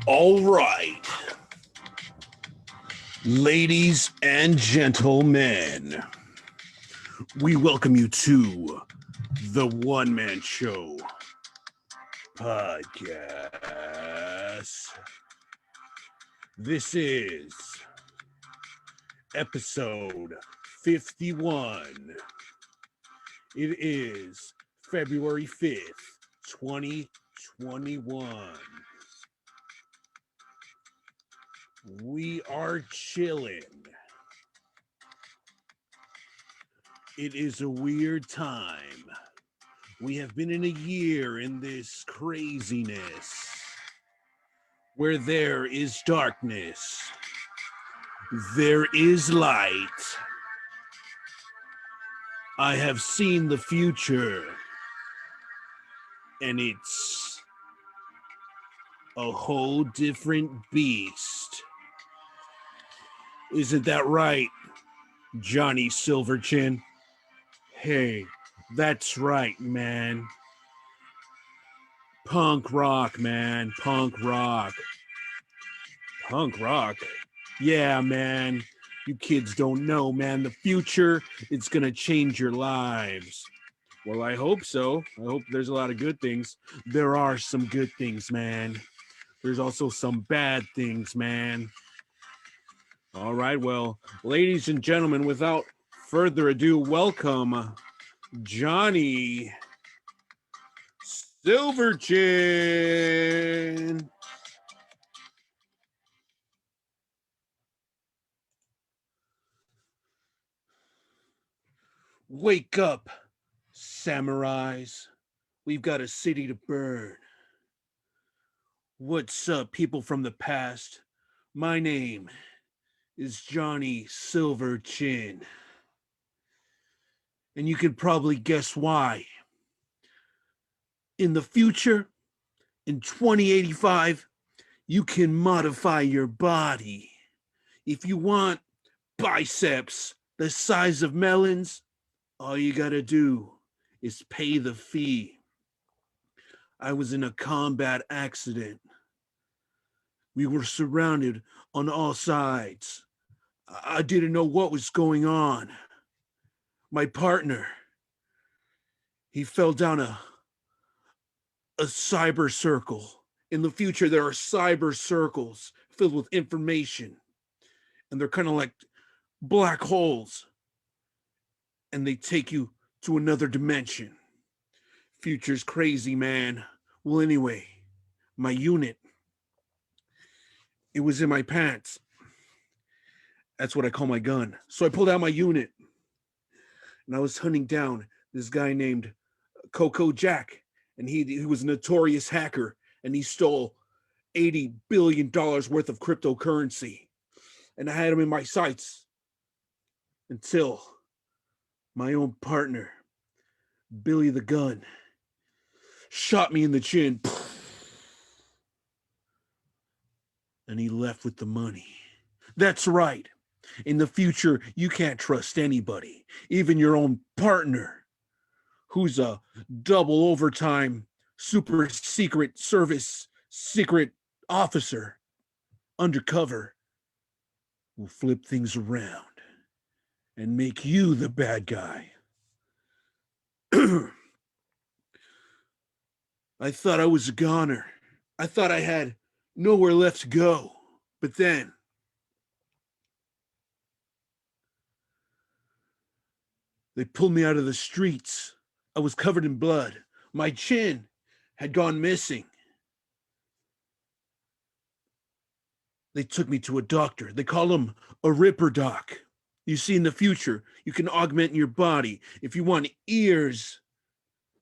All right, ladies and gentlemen, we welcome you to the One Man Show podcast. This is episode 51. It is February 5th, 2021. We are chilling. It is a weird time. We have been in a year in this craziness where there is darkness, there is light. I have seen the future, and it's a whole different beast. Isn't that right, Johnny Silverchin? Hey, that's right, man. Punk rock, man. Punk rock. Punk rock? Yeah, man. You kids don't know, man. The future, it's gonna change your lives. Well, I hope so. I hope there's a lot of good things. There are some good things, man. There's also some bad things, man. All right, well, ladies and gentlemen, without further ado, welcome Johnny Silverchin. Wake up, samurais. We've got a city to burn. What's up, people from the past? My name is Johnny Silverchin. And you can probably guess why. In the future, in 2085, you can modify your body. If you want biceps the size of melons, all you gotta do is pay the fee. I was in a combat accident. We were surrounded on all sides. I didn't know what was going on. My partner, he fell down a cyber circle. In the future, there are cyber circles filled with information, and they're kind of like black holes, and they take you to another dimension. Future's crazy, man. Well, anyway, my unit, it was in my pants. That's what I call my gun. So I pulled out my unit, and I was hunting down this guy named Coco Jack, and he was a notorious hacker, and he stole $80 billion worth of cryptocurrency. And I had him in my sights until my own partner, Billy the Gun, shot me in the chin. And he left with the money. That's right. In the future, you can't trust anybody, even your own partner, who's a double overtime, super secret service, secret officer, undercover, will flip things around and make you the bad guy. I thought I was a goner. I thought I had nowhere left to go. But then they pulled me out of the streets. I was covered in blood. My chin had gone missing. They took me to a doctor. They call him a ripper doc. You see, in the future, you can augment your body. If you want ears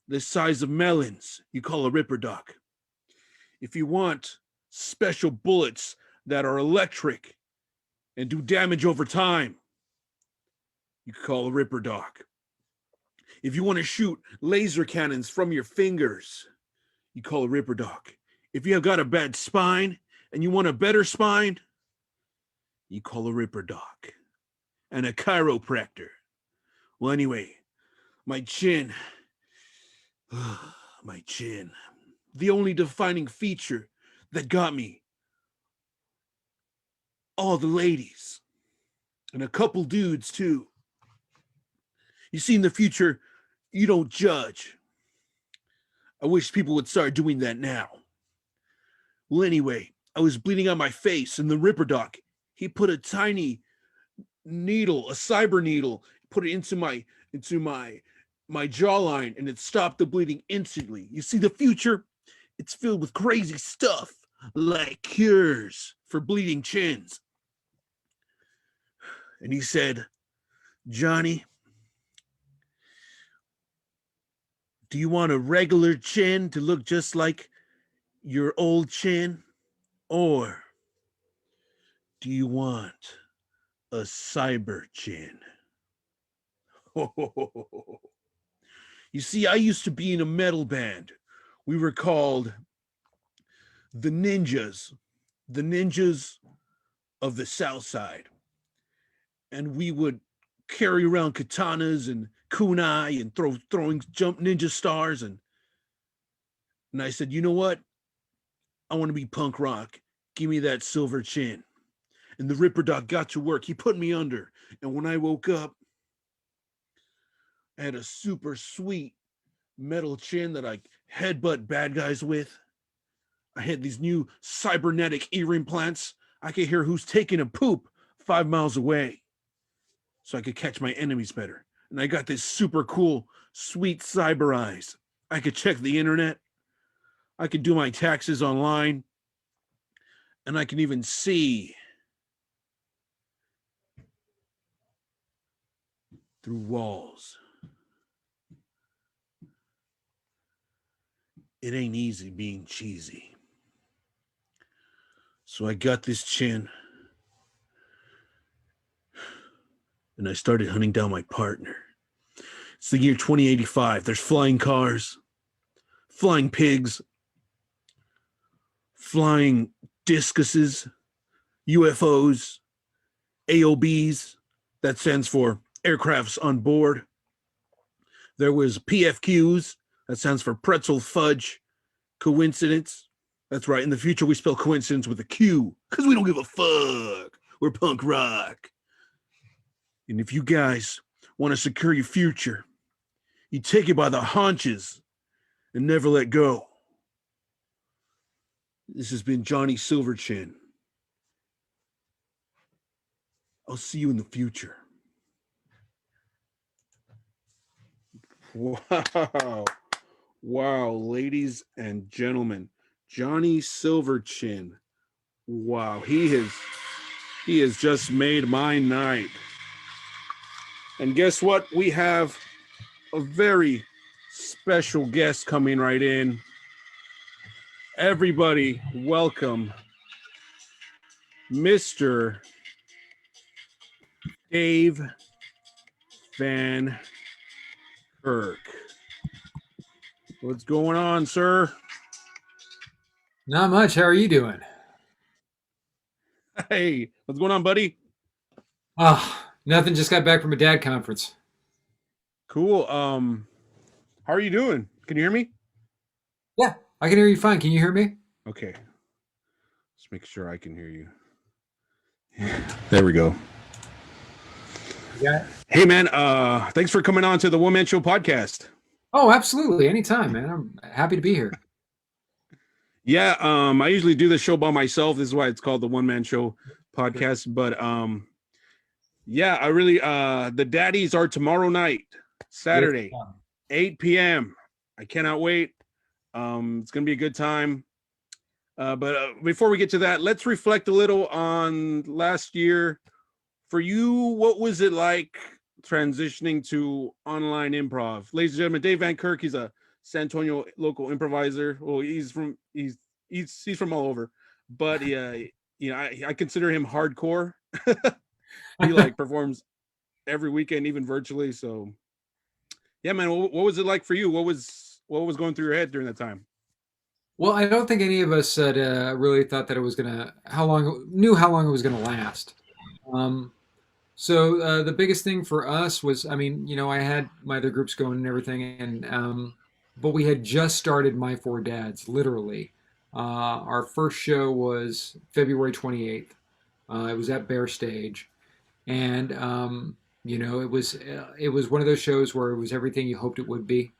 the size of melons, you call a ripper doc. If you want special bullets that are electric and do damage over time, you call a ripper doc. If you want to shoot laser cannons from your fingers, you call a ripper doc. If you have got a bad spine and you want a better spine, you call a ripper doc. And a chiropractor. Well, anyway, my chin. My chin. The only defining feature that got me all the ladies and a couple dudes too. You see, in the future, you don't judge. I wish people would start doing that now. Well, anyway, I was bleeding on my face, and the Ripper Doc, he put a tiny needle, a cyber needle, put it into my jawline, and it stopped the bleeding instantly. You see, the future, it's filled with crazy stuff like cures for bleeding chins. And he said, Johnny, do you want a regular chin to look just like your old chin? Or do you want a cyber chin? You see, I used to be in a metal band. We were called the Ninjas of the South Side. And we would carry around katanas and kunai and throwing jump ninja stars. And I said, you know what? I want to be punk rock. Give me that silver chin. And the Ripper Doc got to work. He put me under. And when I woke up, I had a super sweet metal chin that I headbutt bad guys with. I had these new cybernetic ear implants. I could hear who's taking a poop 5 miles away, so I could catch my enemies better. And I got this super cool, sweet cyber eyes. I could check the internet. I could do my taxes online. And I can even see through walls. It ain't easy being cheesy. So I got this chin, and I started hunting down my partner. It's the year 2085. There's flying cars, flying pigs, flying discuses, UFOs, AOBs. That stands for aircrafts on board. There was PFQs. That stands for pretzel fudge coincidence. That's right. In the future, we spell coincidence with a Q because we don't give a fuck. We're punk rock. And if you guys want to secure your future, you take it by the haunches and never let go. This has been Johnny Silverchin. I'll see you in the future. Wow. Wow, ladies and gentlemen. Johnny Silverchin. Wow, he has just made my night. And guess what? We have a very special guest coming right in. Everybody, welcome Mr. Dave Van Kirk. What's going on, sir? Not much. How are you doing? Hey, what's going on, buddy? Oh, nothing. Just got back from a dad conference. Cool. How are you doing? Can you hear me? Yeah, I can hear you fine. Can you hear me? Okay. Let's make sure I can hear you. There we go. Yeah. Hey man, thanks for coming on to the One Man Show podcast. Oh, absolutely. Anytime, man. I'm happy to be here. Yeah, I usually do the show by myself. This is why it's called the One Man Show podcast. But yeah, I really the daddies are tomorrow night, Saturday, 8 p.m. I cannot wait. It's gonna be a good time. But before we get to that, let's reflect a little on last year. For you, what was it like transitioning to online improv? Ladies and gentlemen, Dave Van Kirk, he's a San Antonio local improviser. Well, he's from all over, but I consider him hardcore. He like performs every weekend, even virtually. So yeah, man, what was it like for you? What was going through your head during that time? Well, I don't think any of us had really thought that it was how long it was gonna last. Um, so the biggest thing for us was, I mean, I had my other groups going and everything, and but we had just started My Four Dads, literally. Our first show was February 28th. It was at Bear Stage, and it was one of those shows where it was everything you hoped it would be.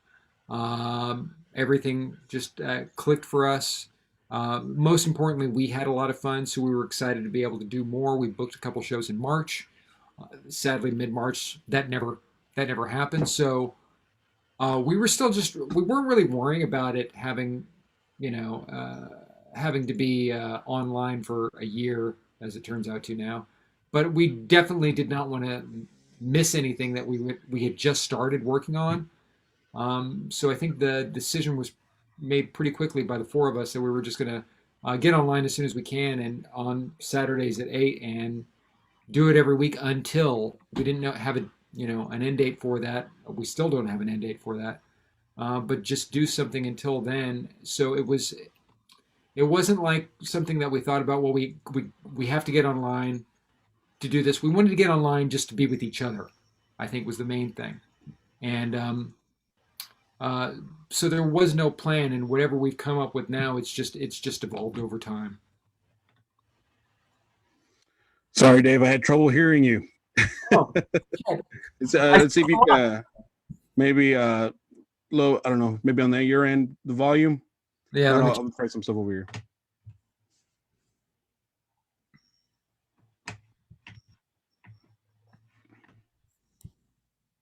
Everything just clicked for us. Most importantly, we had a lot of fun, so we were excited to be able to do more. We booked a couple shows in March. Sadly, mid March that never happened. So we were still just we weren't really worrying about it having, you know, having to be online for a year, as it turns out to now. But we definitely did not want to miss anything that we had just started working on. So I think the decision was made pretty quickly by the four of us that we were just going to get online as soon as we can and on Saturdays at 8 and do it every week until we didn't have an end date for that. We still don't have an end date for that, but just do something until then. So it wasn't like something that we thought about. Well, we have to get online to do this. We wanted to get online just to be with each other. I think was the main thing, and uh, so there was no plan. And whatever we've come up with now, it's just evolved over time. Sorry, Dave, I had trouble hearing you. Oh, shit. Let's see if you maybe low. I don't know, maybe on your end the volume. Yeah, And let me. I'll try some stuff over here.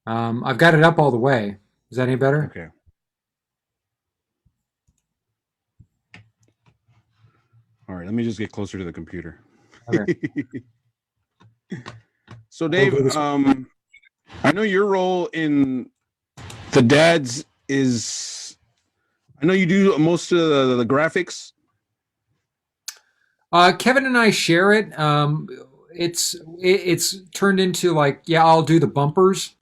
I've got it up all the way. Is that any better? Okay. All right. Let me just get closer to the computer. Okay. So, We'll Dave, do this. I know your role in the dads is. I know you do most of the graphics. Kevin and I share it. It's turned into like, yeah, I'll do the bumpers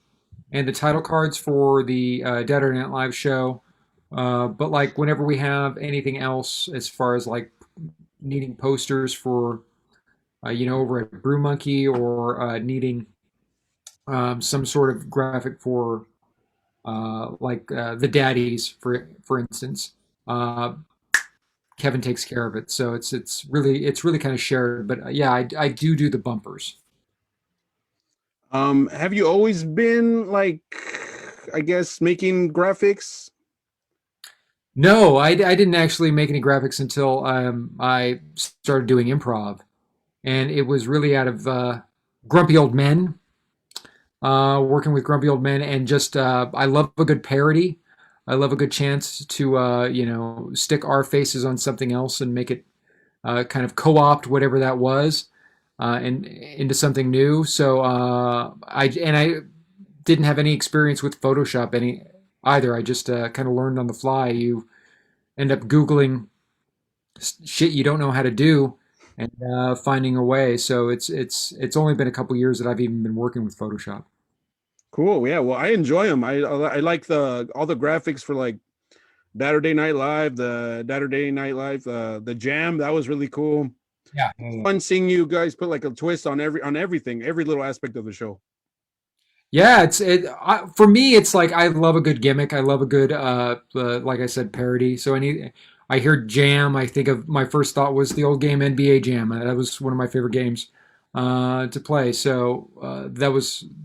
and the title cards for the Dead Night Live show. But like whenever we have anything else, as far as like needing posters for, over at Brew Monkey or needing some sort of graphic for the Daddies, for instance. Uh, Kevin takes care of it, so it's really kind of shared. But yeah, I do the bumpers. Have you always been like, I guess, making graphics? No, I didn't actually make any graphics until I started doing improv, and it was really out of Grumpy Old Men, working with Grumpy Old Men, and just I love a good parody. I love a good chance to stick our faces on something else and make it kind of co-opt whatever that was and into something new. So I didn't have any experience with Photoshop any either. I just kind of learned on the fly. You end up Googling shit you don't know how to do and finding a way. So it's only been a couple years that I've even been working with Photoshop. Cool. Yeah. Well, I enjoy them. I like the all the graphics for like Saturday Night Live, the Jam. That was really cool. Yeah. Fun seeing you guys put like a twist on everything, every little aspect of the show. Yeah, for me. It's like I love a good gimmick. I love a good, like I said, parody. So I hear Jam. I think of my first thought was the old game NBA Jam. That was one of my favorite games to play. So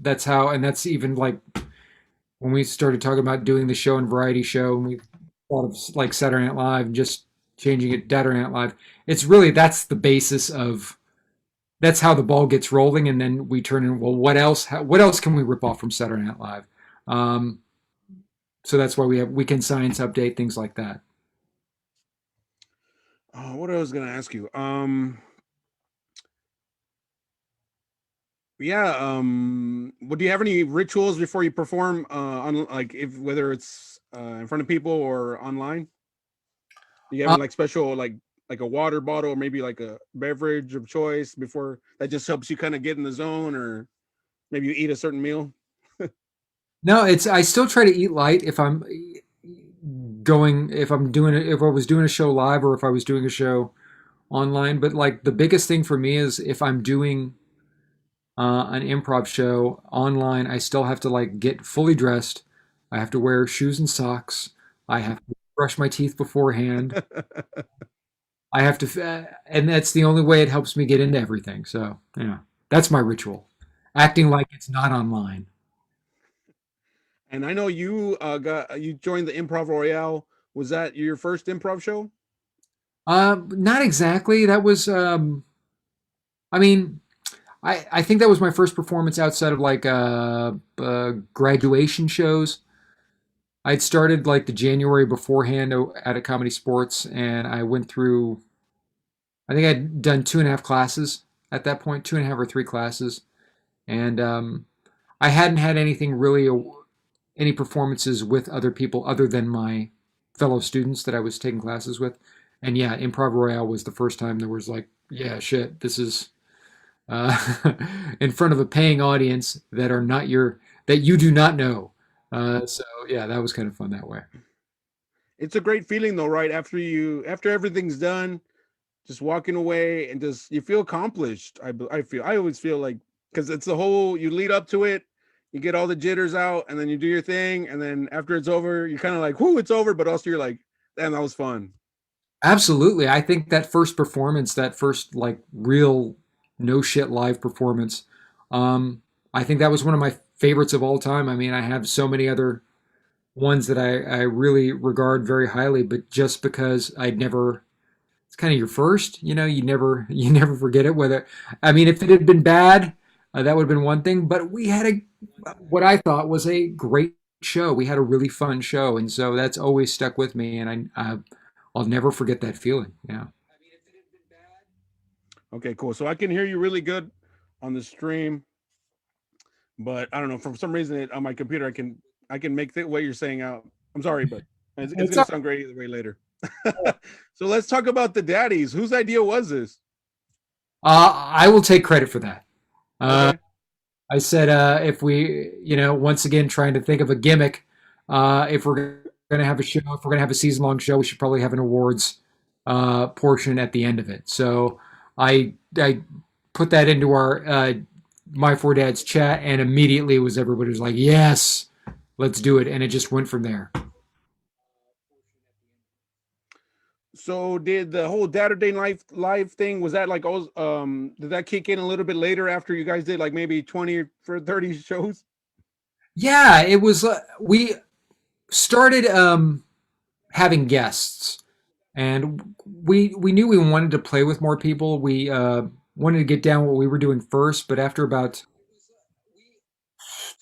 that's how, and that's even like when we started talking about doing the show and variety show, and we thought of like Saturday Night Live, and just changing it Saturday Night Live. It's really that's the basis of that's how the ball gets rolling, and then we turn in. Well, what else can we rip off from Saturday Night Live? Um, so that's why we have Weekend Science Update, things like that. Oh, what I was gonna ask you. Yeah. What do you have any rituals before you perform? On like if whether it's in front of people or online? Do you have Uh, any like special like a water bottle or maybe like a beverage of choice before that just helps you kind of get in the zone, or maybe you eat a certain meal? no, it's I still try to eat light if I'm doing it if I was doing a show live or if I was doing a show online. But like the biggest thing for me is if I'm doing an improv show online, I still have to like get fully dressed. I have to wear shoes and socks. I have to brush my teeth beforehand. I have to, and that's the only way it helps me get into everything. So yeah, that's my ritual, acting like it's not online. And I know you you joined the Improv Royale. Was that your first improv show? Not exactly. That was, I mean, I think that was my first performance outside of like graduation shows. I'd started like the January beforehand at a Comedy Sports, and I went through. I think I'd done 2.5 classes at that point, 2.5 or 3 classes, and I hadn't had anything really, any performances with other people other than my fellow students that I was taking classes with. And yeah, Improv Royale was the first time there was like, yeah, shit, this is uh, in front of a paying audience that are not your that you do not know. So yeah, that was kind of fun that way. It's a great feeling though, right? After everything's done, just walking away and just you feel accomplished. I always feel like because it's the whole you lead up to it, you get all the jitters out, and then you do your thing, and then after it's over, you're kind of like, "Whoo, it's over!" But also you're like, "Damn, that was fun." Absolutely, I think that first performance, that first like real no shit live performance, um, I think that was one of my favorites of all time. I mean, I have so many other ones that I really regard very highly, but just because I'd never, it's kind of your first, you never you never forget it. Whether, I mean, if it had been bad, that would have been one thing. But we had what I thought was a great show. We had a really fun show, and so that's always stuck with me, and I'll never forget that feeling. Yeah. Okay, cool. So I can hear you really good on the stream, but I don't know for some reason on my computer I can make the what you're saying out. I'm sorry, but it's It's gonna sound great either way later. So let's talk about the daddies. Whose idea was this? I will take credit for that. Uh, Okay. I said, if we, once again, trying to think of a gimmick, if we're going to have a show, if we're going to have a season long show, we should probably have an awards portion at the end of it. So I put that into our My Four Dads chat, and immediately was everybody was like, yes, let's do it. And it just went from there. So did the whole Saturday Night Live thing was that like all did that kick in a little bit later after you guys did like maybe 20 for 30 shows? Yeah, it was, we started having guests. And we knew we wanted to play with more people. We wanted to get down what we were doing first, but after about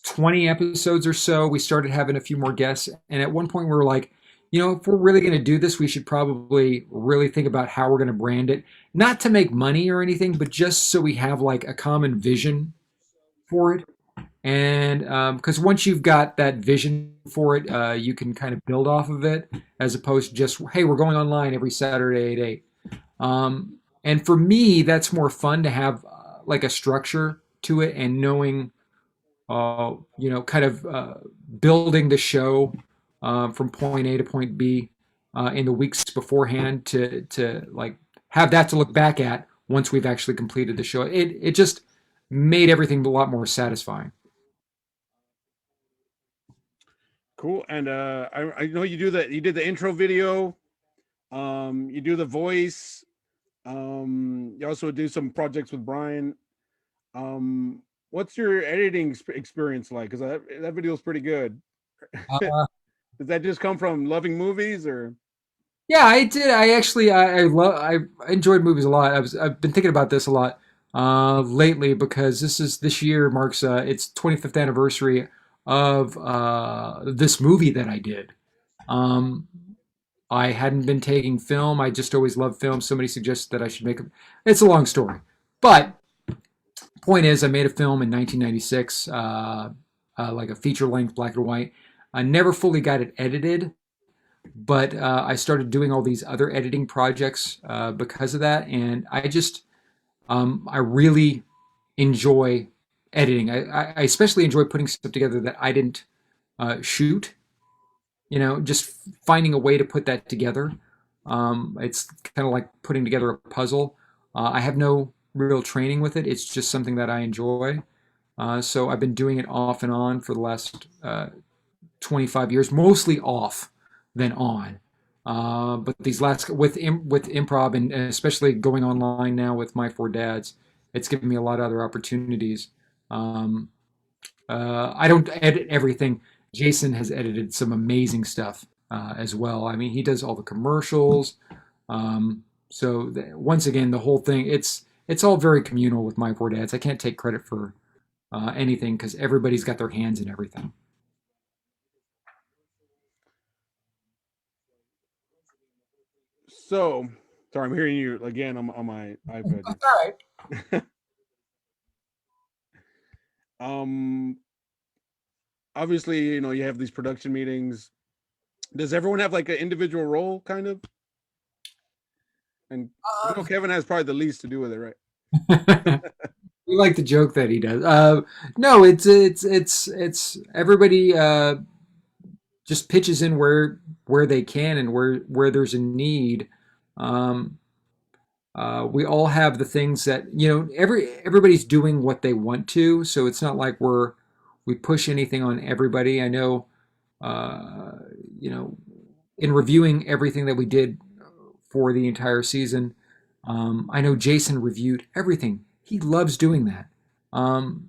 20 episodes or so, we started having a few more guests. And at one point, we were like, if we're really going to do this, we should probably really think about how we're going to brand it. Not to make money or anything, but just so we have like a common vision for it. And because once you've got that vision for it, you can kind of build off of it as opposed to just, hey, we're going online every Saturday at 8. And for me, that's more fun to have like a structure to it and knowing, kind of building the show from point A to point B in the weeks beforehand to like have that to look back at once we've actually completed the show. It just made everything a lot more satisfying. Cool. And I know you did the intro video, you do the voice, you also do some projects with Brian. What's your editing experience like? Because that video is pretty good. Uh, Does that just come from loving movies or? Yeah, I did. I actually, I enjoyed movies a lot. I've been thinking about this a lot lately because this year marks its 25th anniversary of this movie that I did. Um, I hadn't been taking film. I just always loved film. Somebody suggested that I should make it. It's a long story, but point is, I made a film in 1996, like a feature length black and white. I never fully got it edited, but I started doing all these other editing projects because of that, and I really enjoy editing. I especially enjoy putting stuff together that I didn't shoot. Just finding a way to put that together. It's kind of like putting together a puzzle. I have no real training with it. It's just something that I enjoy. So I've been doing it off and on for the last 25 years, mostly off than on. But these last with improv and especially going online now with my four dads, it's given me a lot of other opportunities. Um, I don't edit everything. Jason has edited some amazing stuff as well. I mean, he does all the commercials. Once again, the whole thing it's all very communal with my four dads. I can't take credit for anything because everybody's got their hands in everything. So, sorry, I'm hearing you again on my iPad That's here. all right. um, Obviously, you have these production meetings. Does everyone have like an individual role, kind of? And I know Kevin has probably the least to do with it, right? We like the joke that he does. No, it's everybody just pitches in where they can and where there's a need. Um, we all have the things that everybody's doing what they want to, so it's not like we push anything on everybody. I know, uh, you know, in reviewing everything that we did for the entire season, I know Jason reviewed everything. He loves doing that. Um,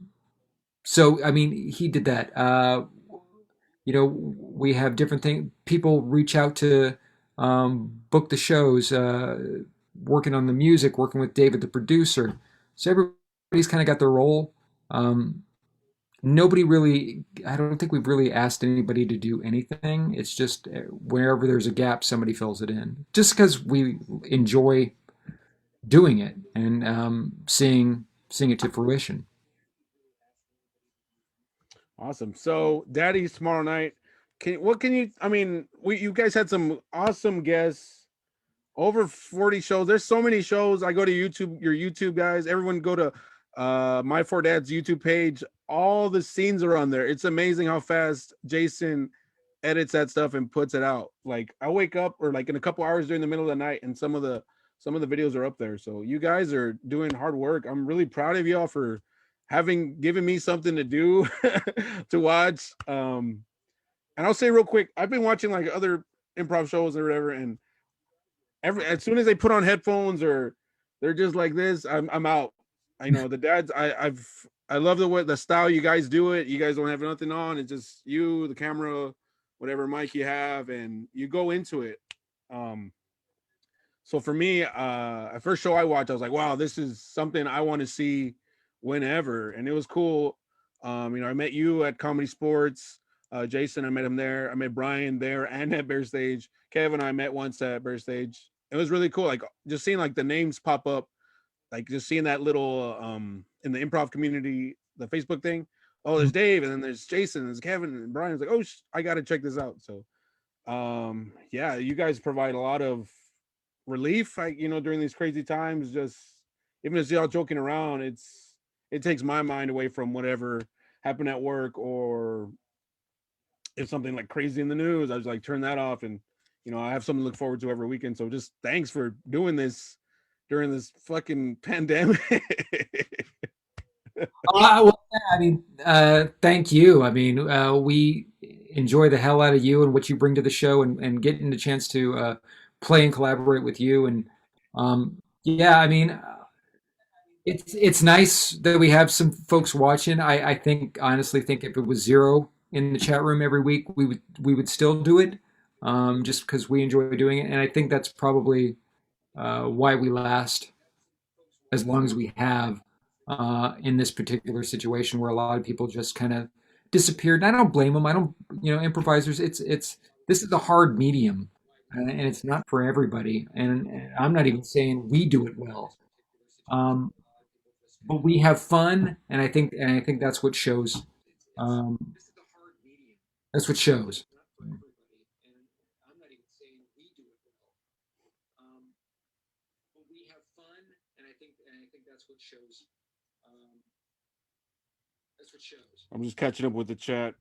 so I mean, he did that. We have different things. People reach out to book the shows, working on the music, working with David, the producer. So everybody's kind of got their role. Um, Nobody really, I don't think we've really asked anybody to do anything. It's just wherever there's a gap, somebody fills it in. Just because we enjoy doing it and seeing it to fruition. Awesome. So, Daddy's tomorrow night. What can you? I mean, you guys had some awesome guests. Over 40 shows. There's so many shows. I go to YouTube, your YouTube guys. Everyone go to my four dad's YouTube page. All the scenes are on there. It's amazing how fast Jason edits that stuff and puts it out. Like I wake up or like in a couple hours during the middle of the night, and some of the videos are up there. So you guys are doing hard work. I'm really proud of y'all for having given me something to do to watch. And I'll say real quick, I've been watching like other improv shows or whatever, and as soon as they put on headphones or they're just like this, I'm out. I know the dads. I love the way the style you guys do it. You guys don't have nothing on. It's just you, the camera, whatever mic you have, and you go into it. Um, so for me, at first show I watched, I was like, wow, this is something I want to see whenever, and it was cool. I met you at Comedy Sports. Jason, I met him there. I met Brian there and at Bear Stage. Kevin, I met once at Bear Stage. It was really cool. Like just seeing like the names pop up, like just seeing that little in the improv community, the Facebook thing. Oh, there's Dave, and then there's Jason, and there's Kevin, and Brian's like, oh, I got to check this out. So yeah, you guys provide a lot of relief, like during these crazy times. Just even as y'all joking around, it takes my mind away from whatever happened at work, or if something like crazy in the news, I was like turn that off, and I have something to look forward to every weekend. So just thanks for doing this during this fucking pandemic. Well, yeah, I mean, thank you. I mean, we enjoy the hell out of you and what you bring to the show, and getting the chance to play and collaborate with you. And yeah, I mean, it's nice that we have some folks watching. I think honestly think if it was zero in the chat room every week, we would still do it, just because we enjoy doing it. And I think that's probably why we last as long as we have in this particular situation where a lot of people just kind of disappeared. And I don't blame them. I don't, improvisers. It's this is a hard medium, and it's not for everybody. And I'm not even saying we do it well, um, but we have fun, and I think that's what shows. Um, that's what shows. I'm just catching up with the chat.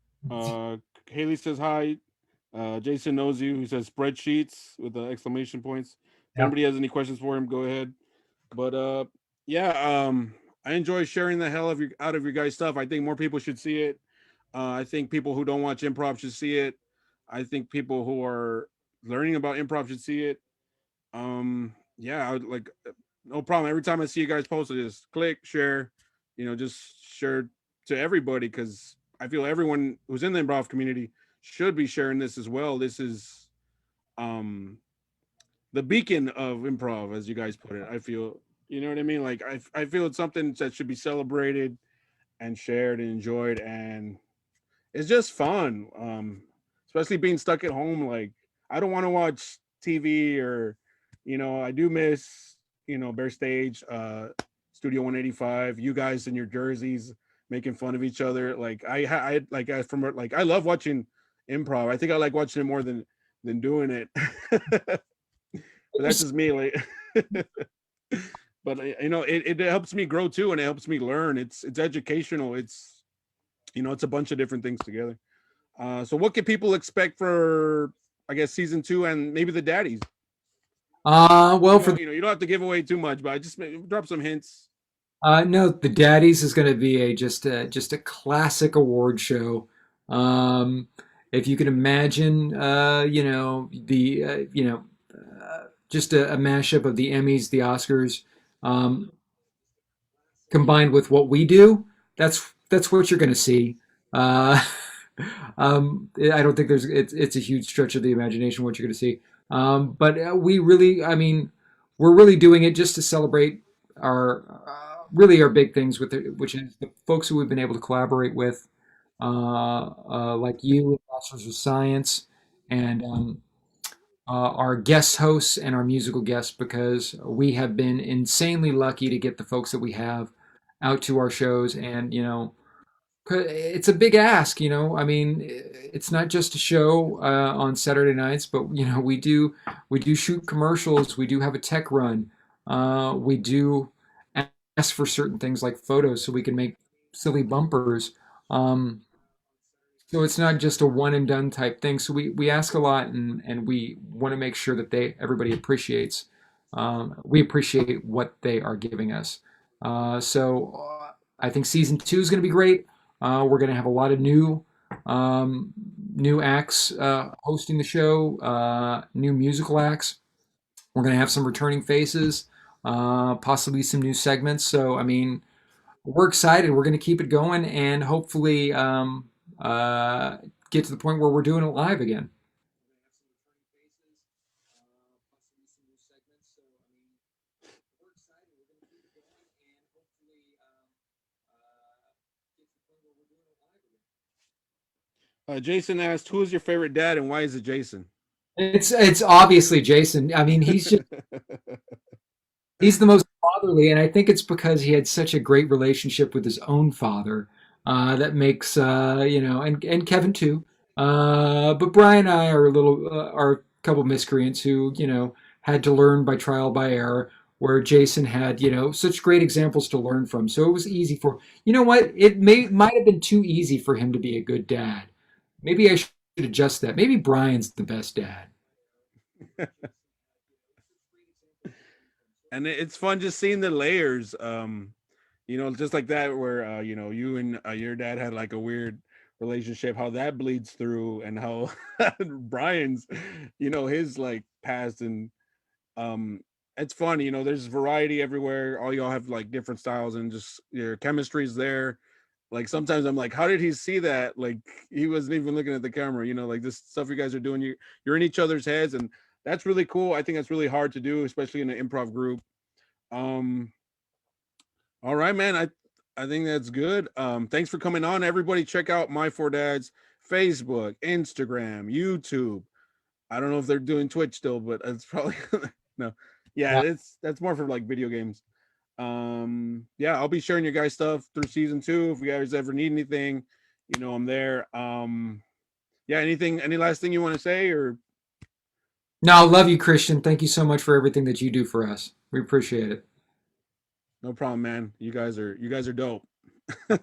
Haley says hi. Jason knows you. He says spreadsheets with the exclamation points. If Yeah. anybody has any questions for him, go ahead. But yeah, I enjoy sharing the hell of your out of your guys' stuff. I think more people should see it. I think people who don't watch improv should see it. I think people who are learning about improv should see it. Yeah, I would like no problem. Every time I see you guys post it, just click, share, just share to everybody because I feel everyone who's in the improv community should be sharing this as well. This is um the beacon of improv, as you guys put it. I feel, you know what I mean? Like I feel it's something that should be celebrated and shared and enjoyed, and it's just fun. Especially being stuck at home. Like I don't want to watch TV or, I do miss, Bear Stage, Studio 185. You guys in your jerseys making fun of each other. Like I like I from like I love watching improv. I think I like watching it more than doing it. But that's just me. Like, but it helps me grow too, and it helps me learn. It's educational. It's a bunch of different things together. So what can people expect for, I guess, season two and maybe the daddies? Well, for You don't have to give away too much, but I just drop some hints. no, the Daddies is going to be a classic award show. Um, if you can imagine, just a mashup of the Emmys, the Oscars, um, combined with what we do, that's what you're going to see. Uh, I don't think it's a huge stretch of the imagination what you're going to see. But we really, I mean, we're really doing it just to celebrate our really our big things with it, which is the folks who we've been able to collaborate with, like you, Masters of Science, and our guest hosts and our musical guests, because we have been insanely lucky to get the folks that we have out to our shows, and it's a big ask, I mean, it's not just a show on Saturday nights, but we do shoot commercials. We do have a tech run. We do ask for certain things like photos so we can make silly bumpers. Um, so it's not just a one and done type thing. So we ask a lot, and we want to make sure that everybody appreciates. We appreciate what they are giving us. I think season two is going to be great. We're going to have a lot of um, new acts hosting the show, new musical acts. We're going to have some returning faces, possibly some new segments. So I mean, we're excited. We're going to keep it going, and hopefully uh, get to the point where we're doing it live again. Jason asked, "Who is your favorite dad, and why is it Jason?" It's obviously Jason. I mean, he's the most fatherly, and I think it's because he had such a great relationship with his own father that makes and Kevin too. But Brian and I are a couple miscreants who had to learn by trial by error. Where Jason had such great examples to learn from, so it was easy for what it might have been too easy for him to be a good dad. Maybe I should adjust that. Maybe Brian's the best dad. And it's fun just seeing the layers. Just like that, where you and your dad had like a weird relationship, how that bleeds through, and how Brian's, his like past, and um, it's fun. There's variety everywhere. All y'all have like different styles, and just your chemistry's there. Like sometimes I'm like, how did he see that? Like he wasn't even looking at the camera. Like this stuff you guys are doing. You're in each other's heads, and that's really cool. I think that's really hard to do, especially in an improv group. Um, all right, man. I think that's good. Thanks for coming on, everybody. Check out My Four Dads Facebook, Instagram, YouTube. I don't know if they're doing Twitch still, but it's probably no. Yeah, Yeah. that's more for like video games. Yeah, I'll be sharing your guys' stuff through season two. If you guys ever need anything, I'm there. Yeah, any last thing you want to say, or No, I love you, Christian. Thank you so much for everything that you do for us. We appreciate it. no problem, man. You guys are dope. You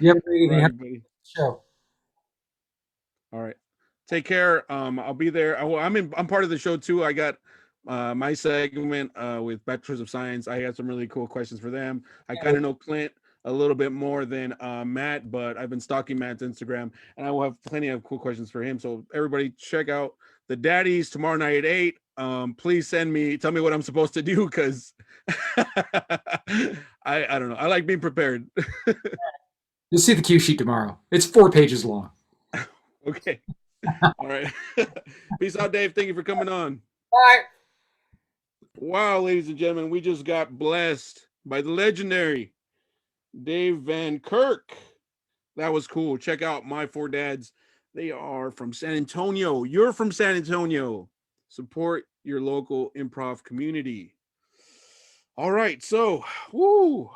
have a great All evening. right, Have everybody. a good show. All right. Take care. I'll be there. I'm part of the show too. I got my segment with Bachelors of Science. I had some really cool questions for them. I kind of know Clint a little bit more than Matt, but I've been stalking Matt's Instagram, and I will have plenty of cool questions for him. So everybody check out the daddies tomorrow night at 8. Please tell me what I'm supposed to do because I don't know. I like being prepared. You'll see the cue sheet tomorrow. It's 4 pages long. Okay. All right. Peace out, Dave. Thank you for coming on. Bye. Wow, ladies and gentlemen, we just got blessed by the legendary Dave Van Kirk. That was cool. Check out My Four Dads. They are from San Antonio. You're from San Antonio. Support your local improv community. All right. So, woo,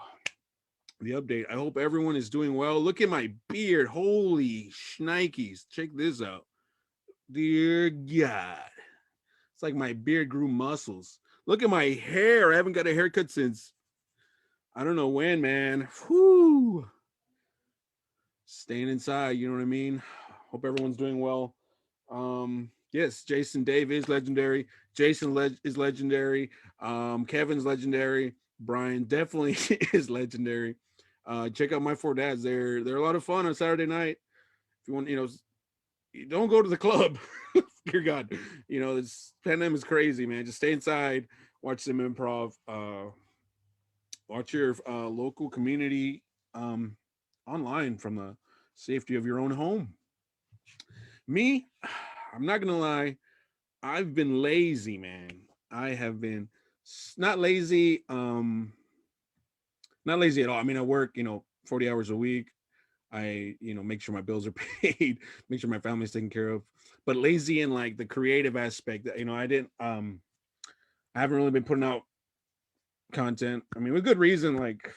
the update. I hope everyone is doing well. Look at my beard. Holy shnikes. Check this out. Dear God. It's like my beard grew muscles. Look at my hair. I haven't got a haircut since I don't know when, man. Whoo. Staying inside, you know what I mean? Hope everyone's doing well. Yes, Jason Dave is legendary. Is legendary. Kevin's legendary. Brian definitely is legendary. Check out My Four Dads. They're a lot of fun on Saturday night. If you want, you don't go to the club. Dear God, this pandemic is crazy, man. Just stay inside, watch some improv, watch your local community online from the safety of your own home. Me, I'm not gonna lie, I've been lazy, man. I have been not lazy, not lazy at all. I mean, I work, 40 hours a week. I, make sure my bills are paid, make sure my family's taken care of. But lazy in like the creative aspect that, I haven't really been putting out content. I mean, with good reason, like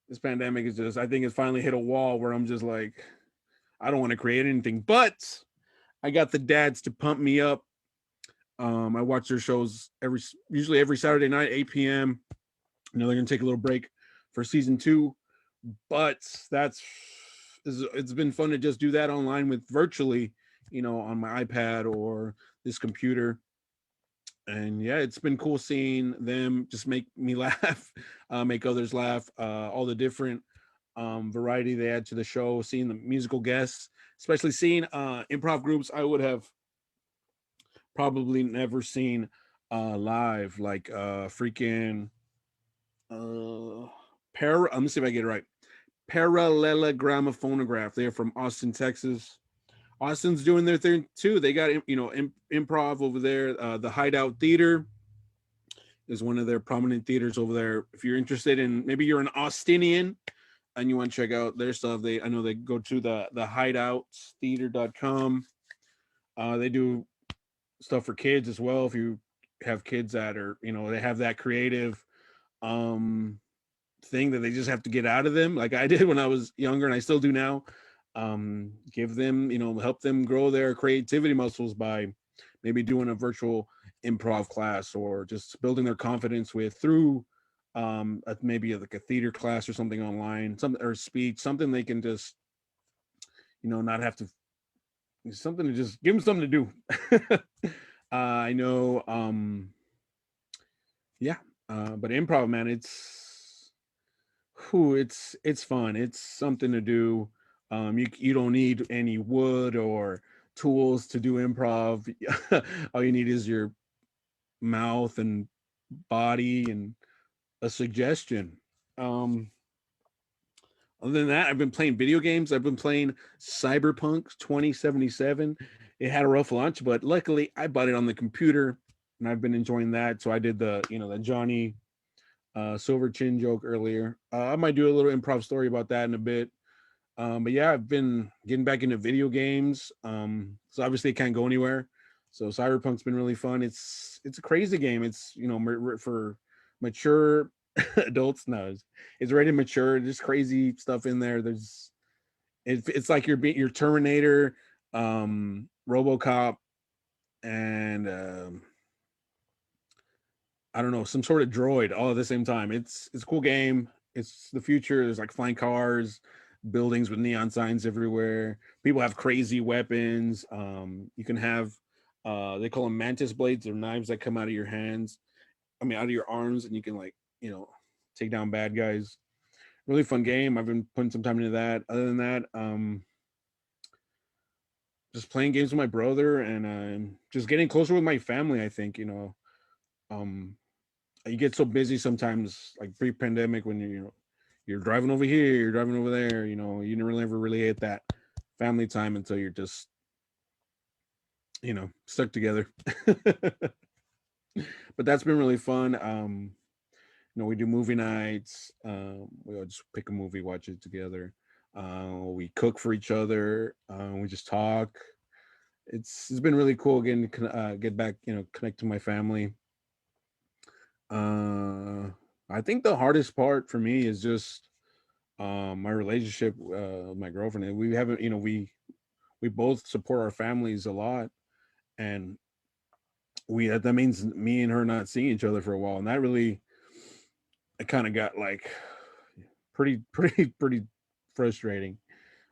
this pandemic is just, I think it's finally hit a wall where I'm just like, I don't want to create anything, but I got the dads to pump me up. I watch their shows usually every Saturday night, 8 p.m. They're gonna take a little break for season 2, but it's been fun to just do that online with virtually, on my iPad or this computer. And yeah, it's been cool seeing them just make me laugh, make others laugh, all the different variety they add to the show, seeing the musical guests, especially seeing improv groups I would have probably never seen live, like freaking let me see if I get it right. Parallelogramophonograph. They're from Austin, Texas. Austin's doing their thing too. They got improv over there. The Hideout Theater is one of their prominent theaters over there. If you're interested in, maybe you're an Austinian and you want to check out their stuff, I know they go to the hideoutstheater.com. They do stuff for kids as well. If you have kids that are, they have that creative thing that they just have to get out of them, like I did when I was younger and I still do now. Give them, help them grow their creativity muscles by maybe doing a virtual improv class or just building their confidence through maybe like a theater class or something online, something or speech, something they can just not have to, something to just give them something to do. I know, yeah, but improv, man, it's fun. It's something to do. You don't need any wood or tools to do improv. All you need is your mouth and body and a suggestion. Um, Other than that, I've been playing video games. I've been playing Cyberpunk 2077. It had a rough launch, but luckily I bought it on the computer and I've been enjoying that. So I did the Johnny Silver Chin joke earlier. I might do a little improv story about that in a bit. But yeah, I've been getting back into video games. So obviously it can't go anywhere. So Cyberpunk's been really fun. It's a crazy game. It's for mature adults. No, it's already mature. There's crazy stuff in there. It's like you're Terminator, RoboCop, and I don't know, some sort of droid all at the same time. It's a cool game. It's the future. There's like flying cars, buildings with neon signs everywhere. People have crazy weapons. You can have they call them mantis blades or knives that come out of your hands. I mean out of your arms, and you can like, take down bad guys. Really fun game. I've been putting some time into that. Other than that, just playing games with my brother and just getting closer with my family. I think um, you get so busy sometimes, like pre-pandemic, when you're driving over here, you're driving over there. You never ever really get that family time until you're just stuck together. But that's been really fun. We do movie nights. We all just pick a movie, watch it together. We cook for each other. We just talk. It's been really cool getting to get back, connect to my family. Uh, I think the hardest part for me is just my relationship with my girlfriend. And we haven't, we both support our families a lot, and that means me and her not seeing each other for a while, and that really, it kind of got like pretty frustrating.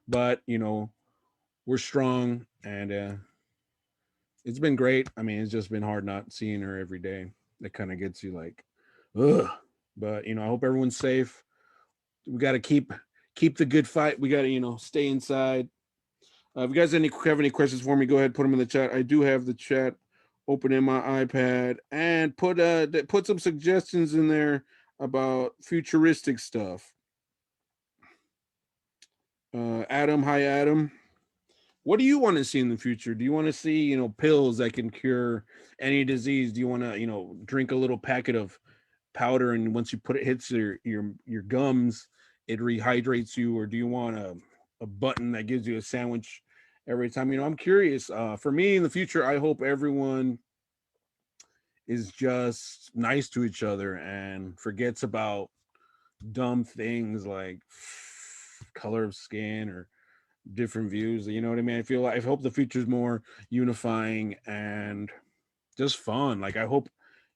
But we're strong, and it's been great. I mean, it's just been hard not seeing her every day. That kind of gets you like, ugh. But I hope everyone's safe. We got to keep the good fight. We got to stay inside. If you guys have any questions for me, go ahead, put them in the chat. I do have the chat open in my iPad, and put some suggestions in there about futuristic stuff. Adam, hi Adam. What do you want to see in the future? Do you want to see pills that can cure any disease? Do you want to drink a little packet of powder, and once you put it hits your gums, it rehydrates you? Or do you want a button that gives you a sandwich every time? I'm curious. For me in the future, I hope everyone is just nice to each other and forgets about dumb things like color of skin or different views. You know what I mean? I hope the future's more unifying and just fun. Like, I hope,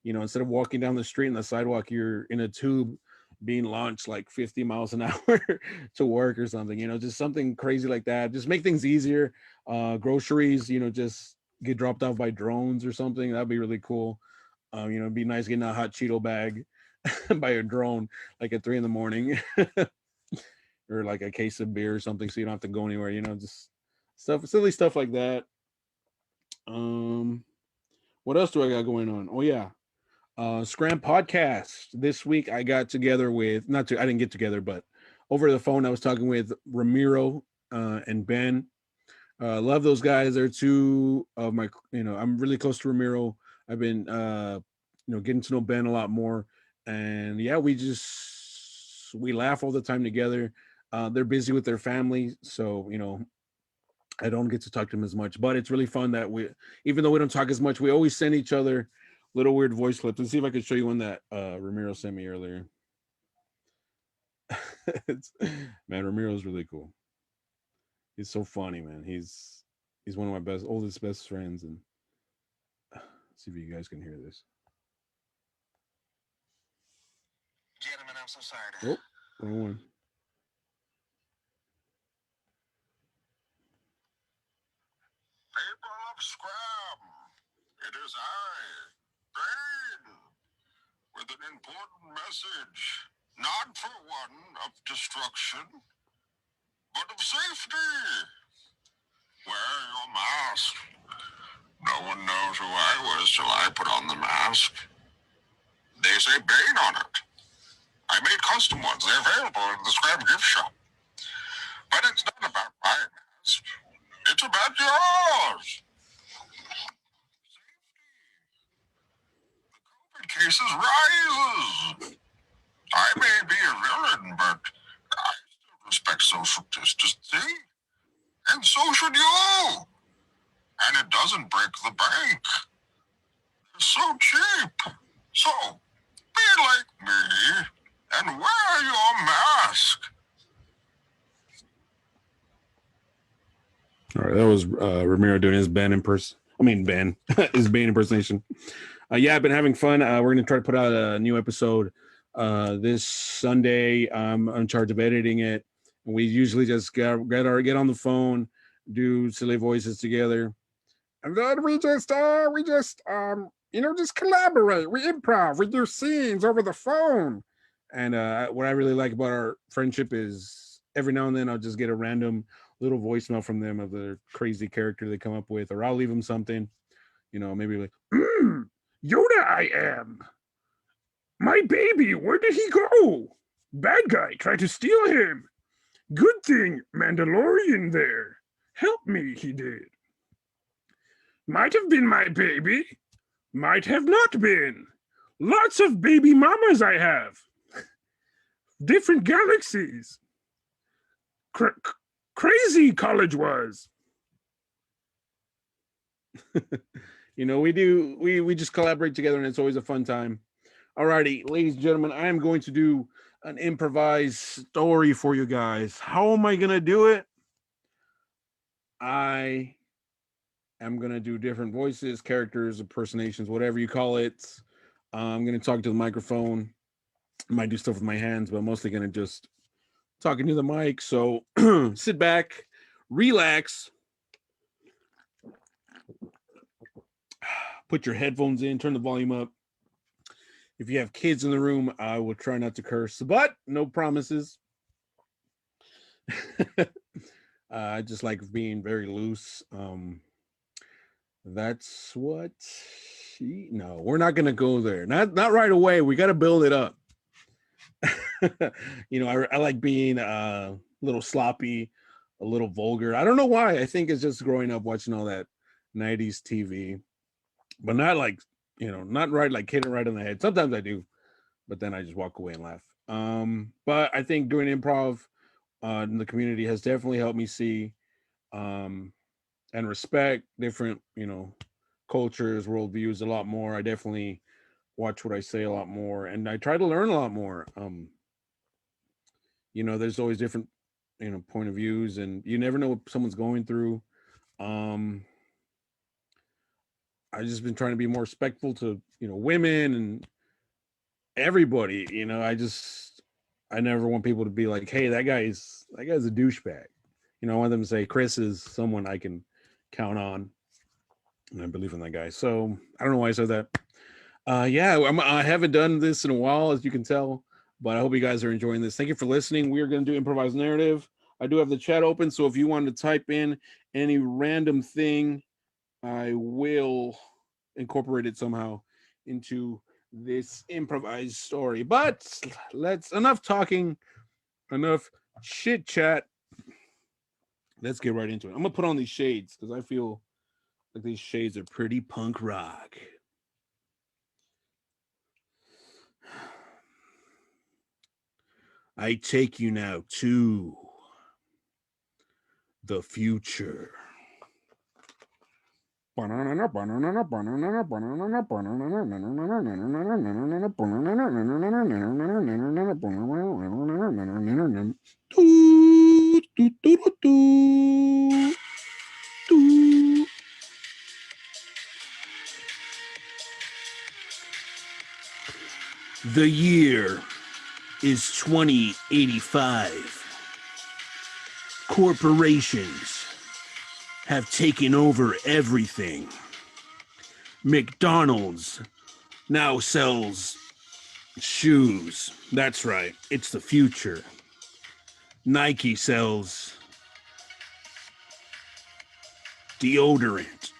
instead of walking down the street in the sidewalk, you're in a tube being launched like 50 miles an hour to work or something. Just something crazy like that. Just make things easier. Groceries, just get dropped off by drones or something. That'd be really cool. It'd be nice getting a hot Cheeto bag by a drone like at 3 in the morning. Or like a case of beer or something, so you don't have to go anywhere. Just silly stuff like that. Um, what else do I got going on? Oh yeah, Scram podcast. This week I got together with I didn't get together, but over the phone I was talking with Ramiro and Ben. Love those guys. They're two of my. I'm really close to Ramiro. I've been getting to know Ben a lot more, and yeah, we laugh all the time together. They're busy with their family, so I don't get to talk to them as much. But it's really fun that even though we don't talk as much, we always send each other little weird voice clips. Let's see if I can show you one that Ramiro sent me earlier. it's, man, Ramiro's really cool. He's so funny, man. He's one of my oldest best friends, and see if you guys can hear this. Gentlemen, I'm so sorry. Oh, wrong one. People of Scram, it is I, Bane, with an important message, not for one of destruction, but of safety. Wear your mask. No one knows who I was till I put on the mask. They say Bane on it. I made custom ones. They're available in the Scram gift shop. But it's not about my mask. It's about yours. The COVID cases rises. I may be a villain, but I still respect social distancing. And so should you. And it doesn't break the bank. It's so cheap. So, be like me and wear your mask. All right, that was Ramiro doing his Ben his Bane impersonation. Yeah, I've been having fun. We're going to try to put out a new episode this Sunday. I'm in charge of editing it. We usually just get on the phone, do silly voices together, and then we just just collaborate. We improv. We do scenes over the phone. And what I really like about our friendship is every now and then I'll just get a random little voicemail from them of their crazy character they come up with, or I'll leave them something, maybe like, Yoda, I am. My baby, where did he go? Bad guy tried to steal him. Good thing Mandalorian there. Help me, he did. Might have been my baby. Might have not been. Lots of baby mamas I have. Different galaxies. Cra- Crazy college was. We just collaborate together and it's always a fun time. Alrighty, ladies and gentlemen, I am going to do an improvised story for you guys. How am I gonna do it? I am gonna do different voices, characters, impersonations, whatever you call it. I'm gonna talk to the microphone. I might do stuff with my hands, but I'm mostly gonna just talking to the mic. So sit back, relax, put your headphones in, turn the volume up. If you have kids in the room, I will try not to curse, but no promises. I just like being very loose. That's what no, we're not gonna go there. Not right away. We gotta build it up. I like being a little sloppy, a little vulgar. I don't know why. I think it's just growing up watching all that 90s TV, but not like, not right like hitting right on the head. Sometimes I do, but then I just walk away and laugh. But I think doing improv in the community has definitely helped me see um, and respect different, cultures, worldviews a lot more. I definitely watch what I say a lot more, and I try to learn a lot more. There's always different, point of views, and you never know what someone's going through. Um, I've just been trying to be more respectful to, women and everybody. I never want people to be like, hey, that guy's a douchebag. I want them to say Chris is someone I can count on, and I believe in that guy. So I don't know why I said that. Yeah, I haven't done this in a while, as you can tell, but I hope you guys are enjoying this. Thank you for listening. We are going to do improvised narrative. I do have the chat open, so if you want to type in any random thing, I will incorporate it somehow into this improvised story. But let's enough talking, enough chit chat. Let's get right into it. I'm gonna put on these shades because I feel like these shades are pretty punk rock. I take you now to the future. The year is 2085. Corporations have taken over everything. McDonald's now sells shoes. That's right, it's the future. Nike sells deodorant.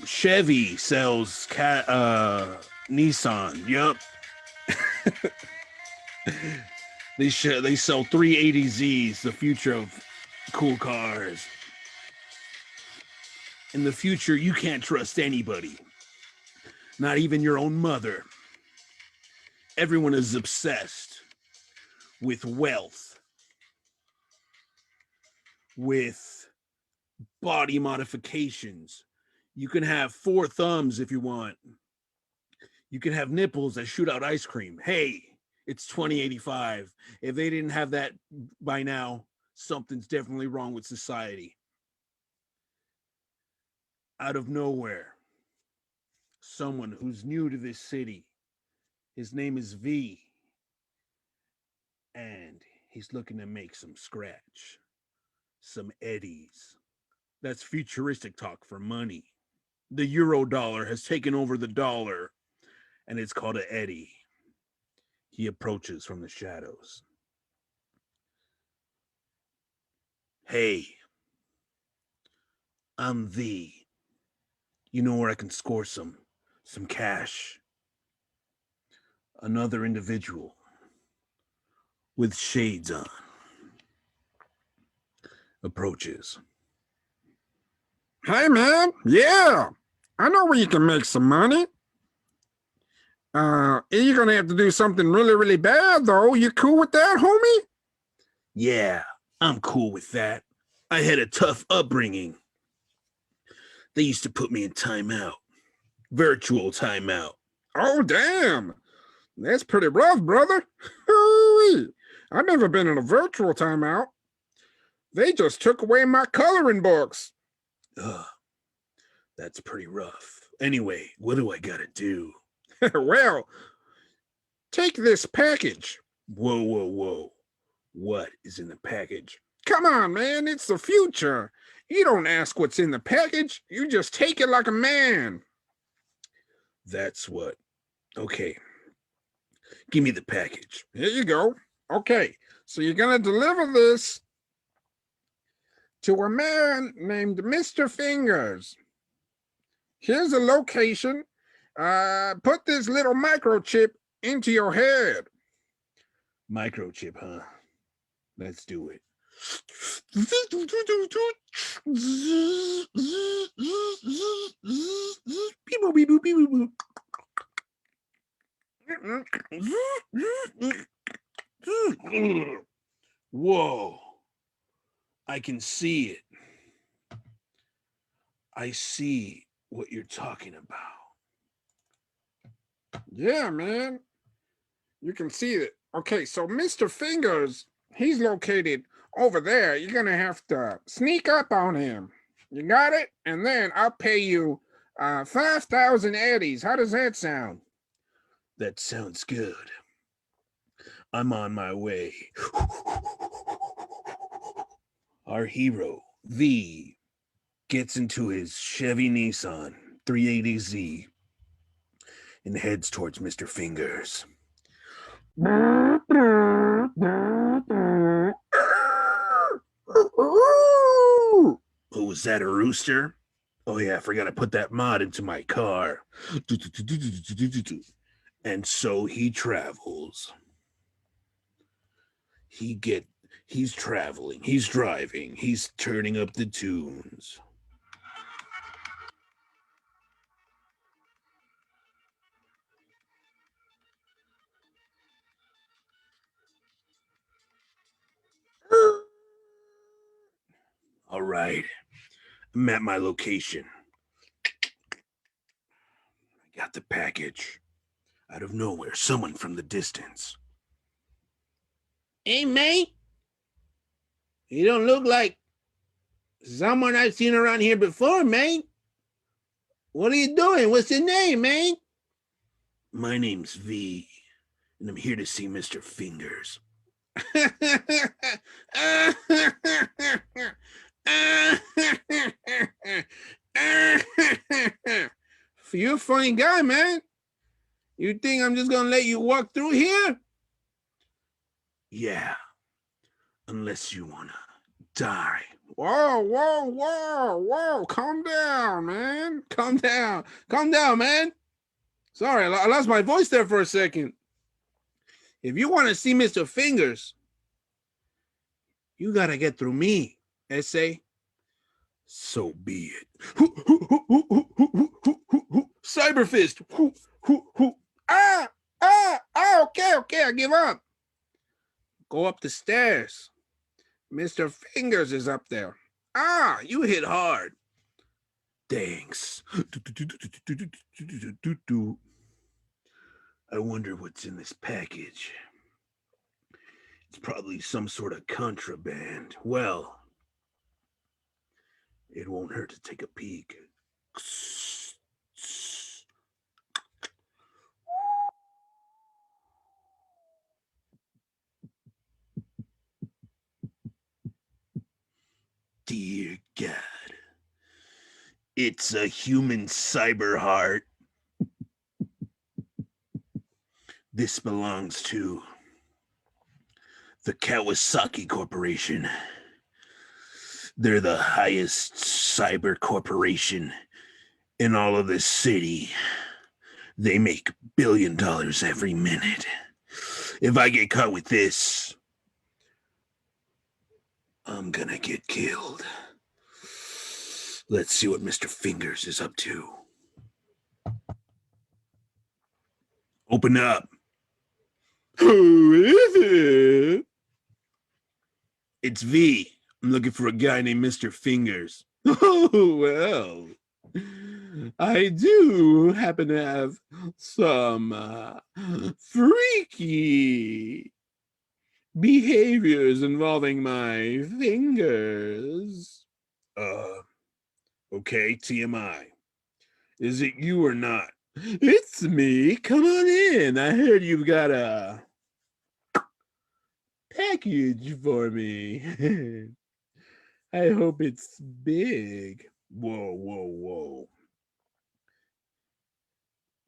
Chevy sells Nissan. Yup. They sell 380Zs, the future of cool cars. In the future, you can't trust anybody, not even your own mother. Everyone is obsessed with wealth, with body modifications. You can have four thumbs if you want. You can have nipples that shoot out ice cream. Hey, it's 2085. If they didn't have that by now, something's definitely wrong with society. Out of nowhere, someone who's new to this city, his name is V, and he's looking to make some scratch, some eddies. That's futuristic talk for money. The euro dollar has taken over the dollar, and it's called an eddy. He approaches from the shadows. Hey, I'm V. You know where I can score some cash. Another individual with shades on approaches. Hey, man. Yeah. I know where you can make some money. You're going to have to do something really, really bad, though. You cool with that, homie? Yeah, I'm cool with that. I had a tough upbringing. They used to put me in timeout, virtual timeout. Oh, damn. That's pretty rough, brother. Hooey. I've never been in a virtual timeout. They just took away my coloring books. Ugh, that's pretty rough. Anyway, what do I gotta do? Well, take this package. Whoa, whoa, whoa. What is in the package? Come on, man. It's the future. You don't ask what's in the package. You just take it like a man. That's what. Okay. Give me the package. Here you go. Okay, so you're going to deliver this to a man named Mr. Fingers. Here's a location. Put this little microchip into your head. Microchip, huh? Let's do it. Whoa. I can see it. I see what you're talking about. Yeah, man. You can see it. Okay, so Mr. Fingers, he's located over there. You're going to have to sneak up on him. You got it? And then I'll pay you 5,000 eddies. How does that sound? That sounds good. I'm on my way. Our hero, V, gets into his Chevy Nissan 380Z and heads towards Mr. Fingers. Oh, was that a rooster? Oh yeah, I forgot to put that mod into my car. And so he travels. He's traveling, he's driving, he's turning up the tunes. All right, I'm at my location. I got the package. Out of nowhere, someone from the distance. Hey, mate. You don't look like someone I've seen around here before, mate. What are you doing? What's your name, mate? My name's V, and I'm here to see Mr. Fingers. You're a funny guy, man. You think I'm just gonna let you walk through here? Yeah, unless you wanna die. Whoa, whoa, whoa, whoa. Calm down, man. Calm down, man. Sorry, I lost my voice there for a second. If you want to see Mr. Fingers, you gotta get through me, S.A. So be it. Cyber fist. Okay, I give up. Go up the stairs. Mr. Fingers is up there. You hit hard. Thanks. I wonder what's in this package. It's probably some sort of contraband. Well, it won't hurt to take a peek. Dear God, it's a human cyber heart. This belongs to the Kawasaki Corporation. They're the highest cyber corporation in all of this city. They make $1 billion every minute. If I get caught with this, I'm gonna get killed. Let's see what Mr. Fingers is up to. Open up. Who is it? It's V. I'm looking for a guy named Mr. Fingers. Oh, well. I do happen to have some freaky behaviors involving my fingers. Okay, TMI. Is it you or not? It's me. Come on in. I heard you've got a package for me. I hope it's big. Whoa.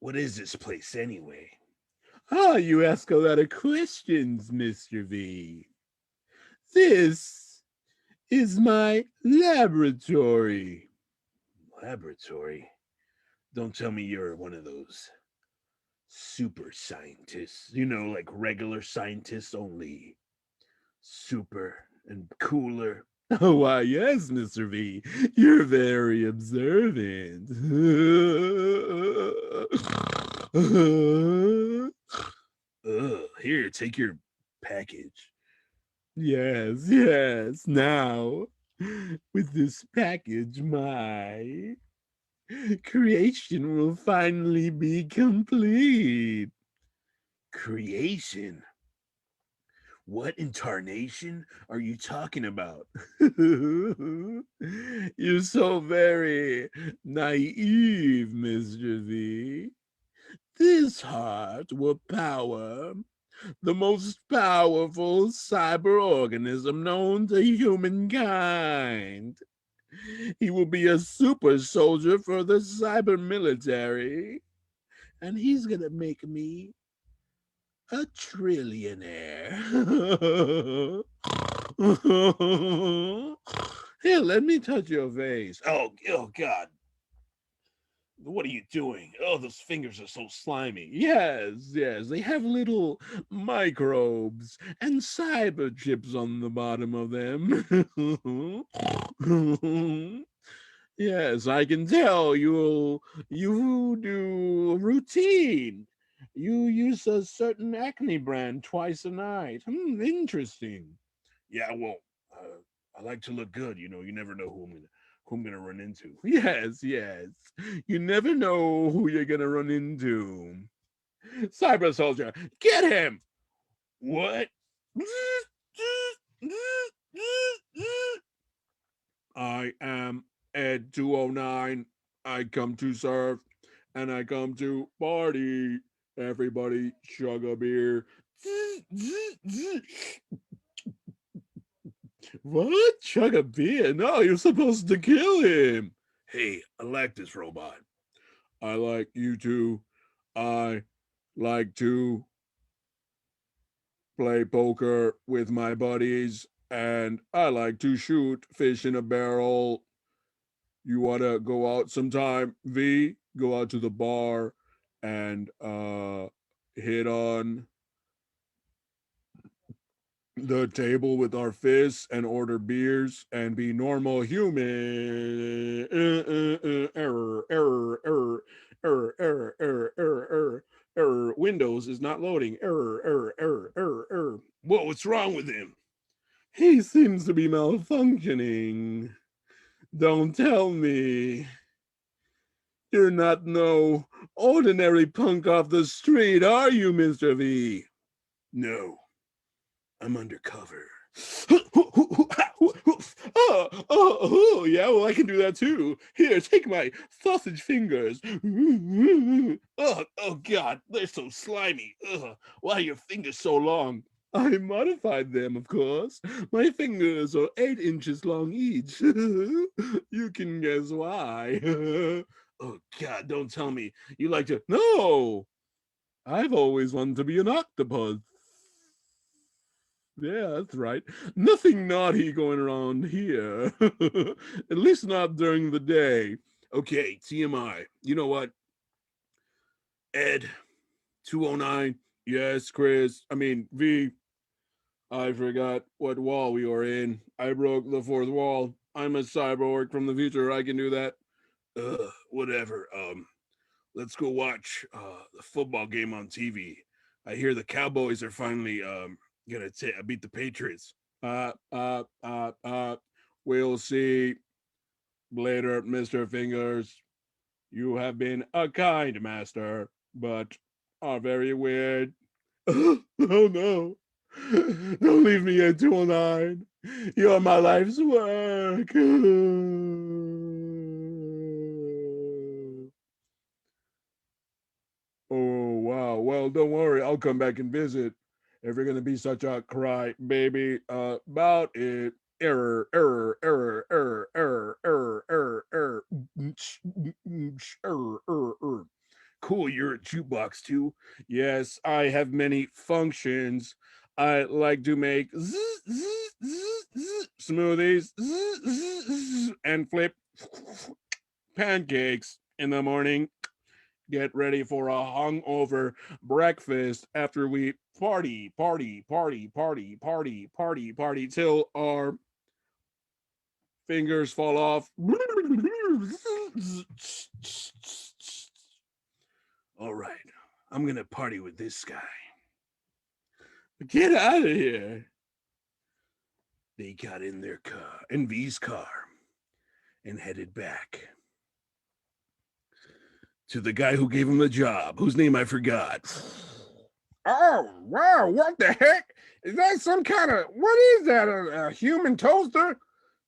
What is this place anyway? Ah, you ask a lot of questions, Mr. V. This is my laboratory. Laboratory? Don't tell me you're one of those super scientists. You know, like regular scientists, only super and cooler. Oh, why, yes, Mr. V. You're very observant. Here, take your package. Yes. Now, with this package, my creation will finally be complete. Creation? What incarnation are you talking about? You're so very naive, Mr. V. This heart will power the most powerful cyber organism known to humankind. He will be a super soldier for the cyber military, and he's gonna make me a trillionaire. Here, let me touch your face. Oh God. What are you doing? Oh, those fingers are so slimy. Yes. They have little microbes and cyber chips on the bottom of them. Yes, I can tell you do a routine. You use a certain acne brand twice a night. Interesting. Yeah, well, I like to look good. You know, you never know who I'm gonna run into. Yes. You never know who you're gonna run into. Cyber soldier, get him! What? I am Ed 209. I come to serve and I come to party. Everybody chug a beer. What? Chug a beer? No, you're supposed to kill him. Hey, I like this robot. I like you too. I like to play poker with my buddies, and I like to shoot fish in a barrel. You want to go out sometime, V? Go out to the bar and hit on the table with our fists and order beers and be normal human. Error. Windows is not loading. Error. Whoa, what's wrong with him? He seems to be malfunctioning. Don't tell me. You're not no ordinary punk off the street, are you, Mr. V? No. I'm undercover. Yeah, well, I can do that too. Here, take my sausage fingers. Oh, God, they're so slimy. Why are your fingers so long? I modified them, of course. My fingers are 8 inches long each. You can guess why. Oh, God, don't tell me you like to. No! I've always wanted to be an octopus. Yeah, that's right. Nothing naughty going around here. At least not during the day. Okay, TMI. You know what? Ed, 209. Yes, Chris. I mean, V. I forgot what wall we were in. I broke the fourth wall. I'm a cyborg from the future. I can do that. Whatever. Let's go watch the football game on TV. I hear the Cowboys are finally gonna beat the Patriots. Uh, uh, uh, uh. We'll see later, Mister Fingers. You have been a kind master, but are very weird. Oh no! Don't leave me at 209. You're my life's work. Oh, wow. Well, don't worry. I'll come back and visit. If you're going to be such a cry baby about it. Error, error, error, error, error, error, error, error, error, error, error. Cool, you're a jukebox too. Yes, I have many functions. I like to make smoothies and flip pancakes in the morning. Get ready for a hungover breakfast after we party, party, party, party, party, party, party till our fingers fall off. All right, I'm gonna party with this guy. Get out of here. They got in their car, in V's car, and headed back to the guy who gave him the job, whose name I forgot. Oh, wow, what the heck? Is that some kind of, what is that, a human toaster?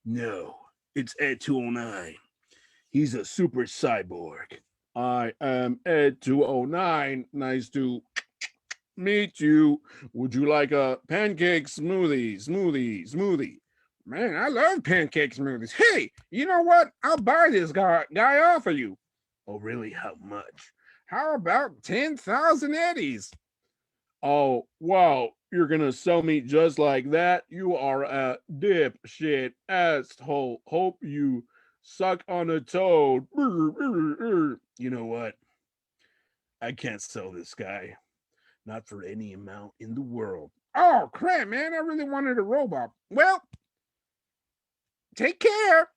No, it's Ed 209. He's a super cyborg. I am Ed 209. Nice to meet you. Would you like a pancake smoothie? Man, I love pancake smoothies. Hey, you know what? I'll buy this guy off of you. Oh, really? How much? How about 10,000 eddies? Oh, wow. You're going to sell me just like that? You are a dipshit asshole. Hope you suck on a toad. You know what? I can't sell this guy. Not for any amount in the world. Oh, crap, man. I really wanted a robot. Well, take care.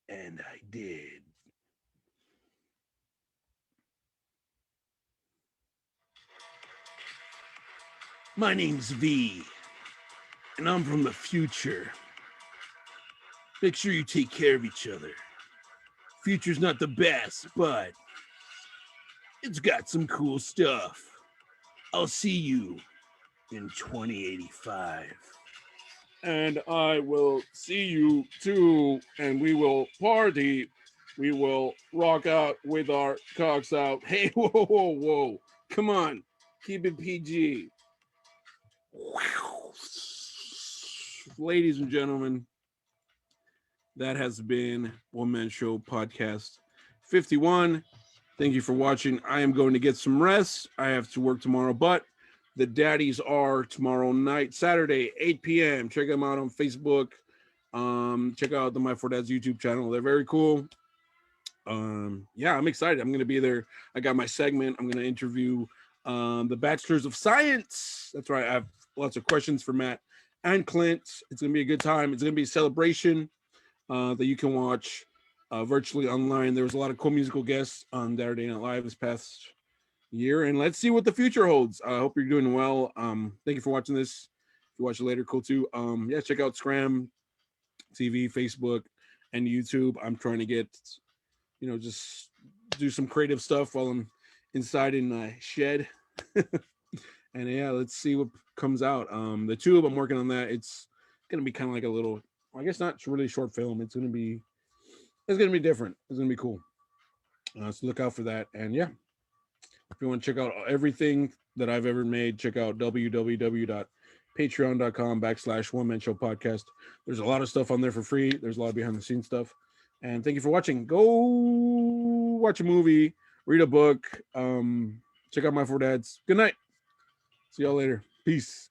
And I did. My name's V, and I'm from the future. Make sure you take care of each other. Future's not the best, but it's got some cool stuff. I'll see you in 2085. And I will see you too, and we will party. We will rock out with our cocks out. Hey, whoa, whoa, whoa. Come on, keep it PG. Ladies and gentlemen, that has been One Man Show Podcast 51. Thank you for watching. I am going to get some rest. I have to work tomorrow, but the daddies are tomorrow night, Saturday, 8 p.m. Check them out on Facebook. Check out the My Four Dads YouTube channel. They're very cool. Yeah, I'm excited. I'm going to be there. I got my segment. I'm going to interview the Bachelors of Science. That's right. I have lots of questions for Matt and Clint. It's going to be a good time. It's going to be a celebration that you can watch virtually online. There was a lot of cool musical guests on Saturday Night Live this past year, and let's see what the future holds. I hope you're doing well. Thank you for watching this. If you watch it later, cool too. Yeah, check out Scram TV, Facebook, and YouTube. I'm trying to get, just do some creative stuff while I'm inside in my shed. And yeah, let's see what comes out. The tube, I'm working on that. It's gonna be kind of like a little, I guess not really short film. It's gonna be different. It's gonna be cool. So look out for that. And yeah, if you want to check out everything that I've ever made, check out www.patreon.com/Onemanshowpodcast. There's a lot of stuff on there for free. There's a lot of behind the scenes stuff. And thank you for watching. Go watch a movie, read a book, check out My Four Dads. Good night. See y'all later. Peace.